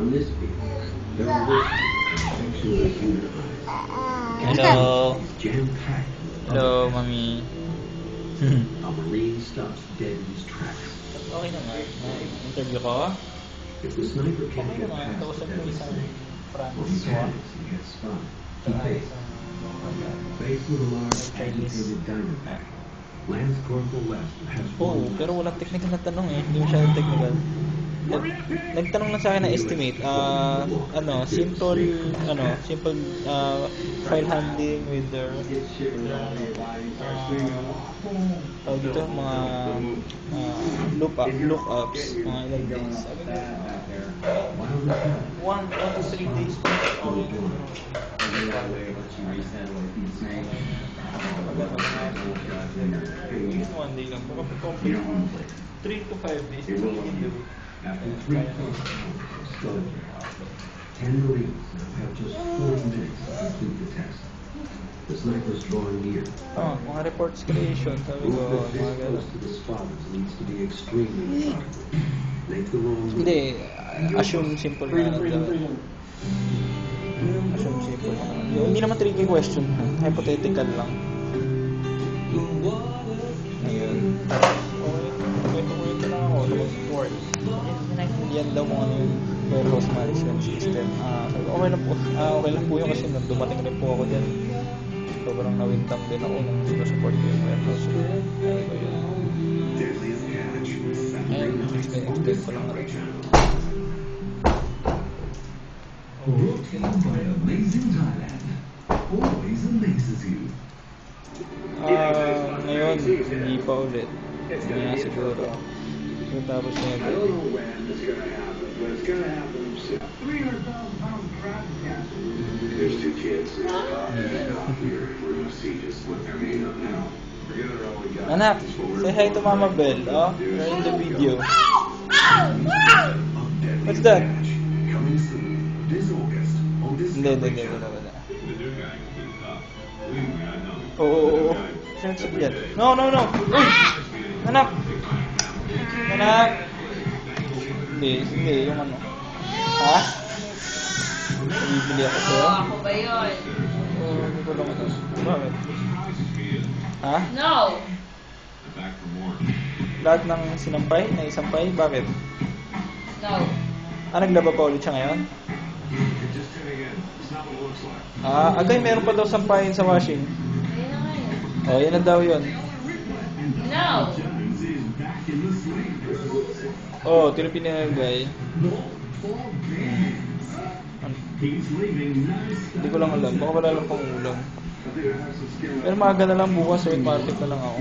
On this beam, there are sections unionized. Hello. Jam-packed. Hello, mami. A marine stops dead in his tracks. Okay naman. Interview ko. If the sniper can't Okay get naman. past Kausap the ko deadly isang snake, France. or he panics and gets spun, he pays. Faced with a large agitated Diamondback, Lance Corporal West has Oo, one pero walang technical na tanong eh. Hindi masyadong technical. Nagtanong lang sa akin na estimate. Simple file handling with their tawag dito, mga lookups, mga ilang days. Sabi ko, 1 to 3 days. One day lang. Baka complete 3 to 5 days. It's all in the week. After 3 points of Scullinger, 10 Marines now have just 40 minutes to complete the test. The sniper's drawing near. Mga reports creation, sabi ko, Movement this mga gano'n. close to the spotters needs to be extremely methodical. Make the wrong move. Hindi, assume simple na lang. Assume simple na lang. Hindi naman tricky question, hypothetical lang. Ayun. Kwento lang ako, work. Yan daw mo ano yung warehouse management system. Sabi ko, okay lang po yun kasi nung dumating rin po ako dyan. Sobrang nawintang din ako nung support ko yung warehouse. Ayun ko yun. Ayun, explain ko lang rin. Brought to you by Amazing Thailand. Always amazes you. Ngayon, hindi pa ulit. Kaya siguro. Tapos na yun. I don't know when it's going to happen, but it's going to happen soon. 300,000-pound crab castle. There's 2 kids. Stop here. We're going to see just what they're made of now. Forget it all we got. Anak, say hi to Mama Bell. You're in the video. What's that? Coming soon. This August on Hindi, wala. Oo. Sinagsip yan. No. Uy! Anak! Hindi, yung ano. Ha? Bibili ako sa'yo? Ako ba yun? Oo, hindi ko lang ito. Bakit? Ha? No! Lahat ng sinampay, na isampay, bakit? No. Naglaba pa ulit siya ngayon? Agay, meron pa daw sampayin sa washing. Ayun na nga yun. Yan na daw yun. No! Tinipin niya yung guy. Hindi ko lang alam. Baka wala lang pang ulam. Pero maaga na lang bukas, so market na lang ako.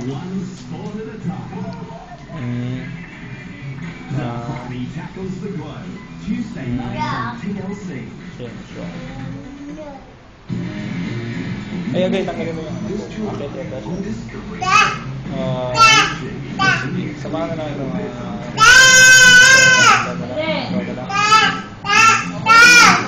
Ay, agay, tanggalin mo yung akit yata siya. Samahan na lang ng